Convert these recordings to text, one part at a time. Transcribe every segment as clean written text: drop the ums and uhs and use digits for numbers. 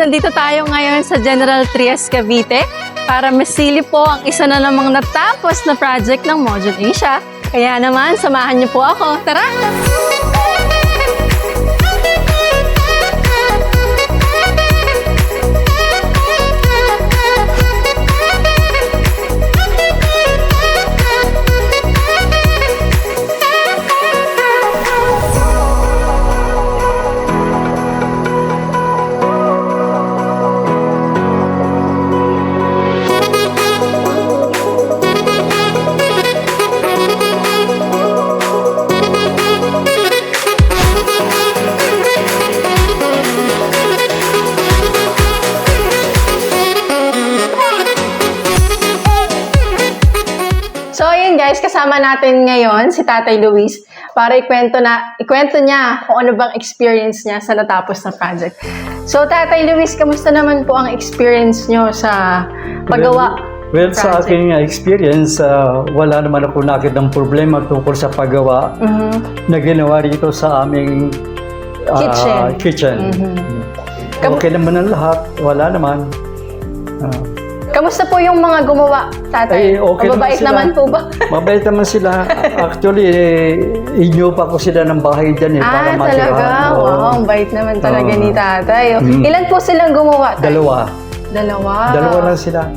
nandito tayo ngayon sa General Trias, Cavite para masilip po ang isa na namang natapos na project ng Module Asia. Kaya naman, samahan niyo po ako. Tara! So ayun guys, kasama natin ngayon si Tatay Luis para ikwento niya kung ano bang experience niya sa natapos na project. So Tatay Luis, kamusta naman po ang experience nyo sa paggawa? Well, sa aking experience, wala naman ako nakita ng problema tungkol sa paggawa na ginawa rito sa aming kitchen. Okay naman ang lahat, wala naman. Kamusta po yung mga gumawa, Tatay? Okay mabait naman po ba? Mabait naman sila. Actually, inyo pa ko sila ng bahay dyan para matirahan. Talaga? Wow, ang bait naman talaga ni Tatay. Ilan po silang gumawa, Tay? Dalawa. Dalawa lang sila.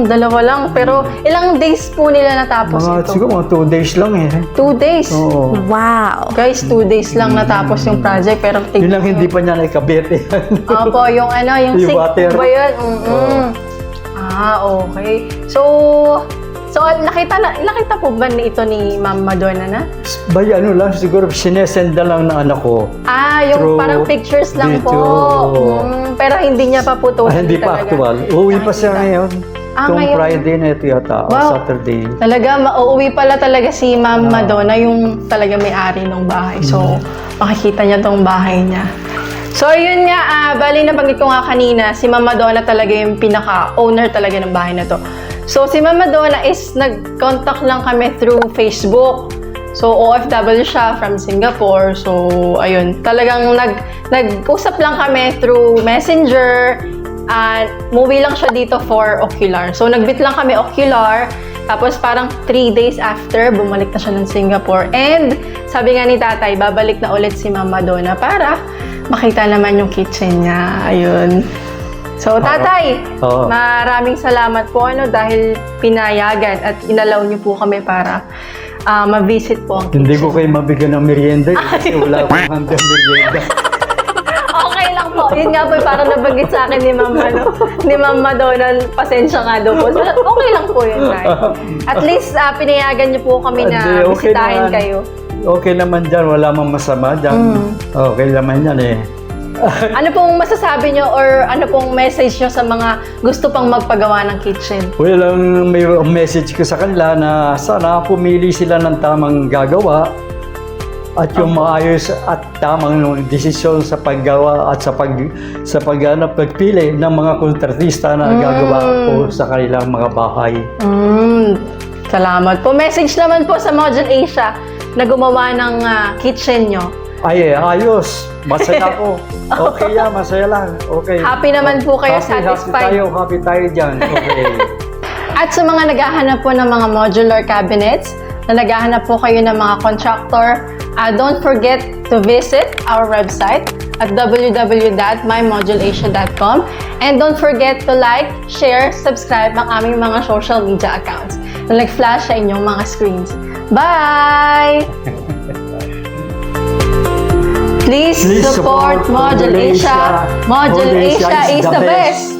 Dalawa lang. Pero ilang days po nila natapos ito? Siguro mga 2 days lang eh. 2 days? Oo. Wow! Guys, 2 days lang natapos yung project. Pero Yun lang hindi pa niya naikabit eh. Opo, yung sink water. ba yun? Okay. So nakita po ba ito ni Ma'am Madonna na? Bay, lang, siguro sinesenda lang ng anak ko. Yung parang pictures lang dito. Po. Pero hindi niya pa po totally hindi pa actual. Uuwi pa siya ngayon. Ngayon? Friday na ito yata, Saturday. Talaga, mauuwi pala talaga si Ma'am Madonna, yung talaga may-ari ng bahay. So, makikita niya tong bahay niya. So, yun nga, bali nabanggit ko nga kanina, si Ma'am Madonna talaga yung pinaka-owner talaga ng bahay na to. So, si Ma'am Madonna is nag-contact lang kami through Facebook. So, OFW siya from Singapore. So, ayun, talagang nag-usap lang kami through Messenger. Movie lang siya dito for ocular. So, nagbit lang kami ocular. Tapos, parang 3 days after, bumalik na siya ng Singapore. And, sabi nga ni Tatay, babalik na ulit si Ma'am Madonna para makita naman yung kitchen niya. Ayun. So, Tatay, maraming salamat po dahil pinayagan at inalaw niyo po kami para ma-visit po ang kitchen. Hindi ko kayo mabigyan ng merienda kasi wala akong handang merienda. Okay lang po. Yun nga po, parang nabanggit sa akin ni Ma'am Madonna, pasensya nga daw po. Okay lang po yun, Tay. At least, pinayagan niyo po kami na bisitahin kayo. Okay naman dyan, wala mang masama dyan. Okay naman yan eh. Ano pong masasabi nyo or ano pong message nyo sa mga gusto pang magpagawa ng kitchen? Well, may message ko sa kanila na sana pumili sila ng tamang gagawa at yung maayos at tamang desisyon sa paggawa at sa pagpili ng mga kontratista na gagawa po sa kanilang mga bahay. Salamat po. Message naman po sa Module Asia na gumawa ng kitchen nyo. Ayos. Masaya ako. Okay yan, masaya lang. Okay. Happy naman po kayo, satisfied. Happy tayo dyan. Okay. At sa mga naghahanap po ng mga modular cabinets, na naghahanap po kayo ng mga contractor, don't forget to visit our website at www.mymoduleasia.com and don't forget to like, share, subscribe ang aming mga social media accounts na nag-flash sa inyong mga screens. Bye! Please support Module Asia. Module Asia is the best!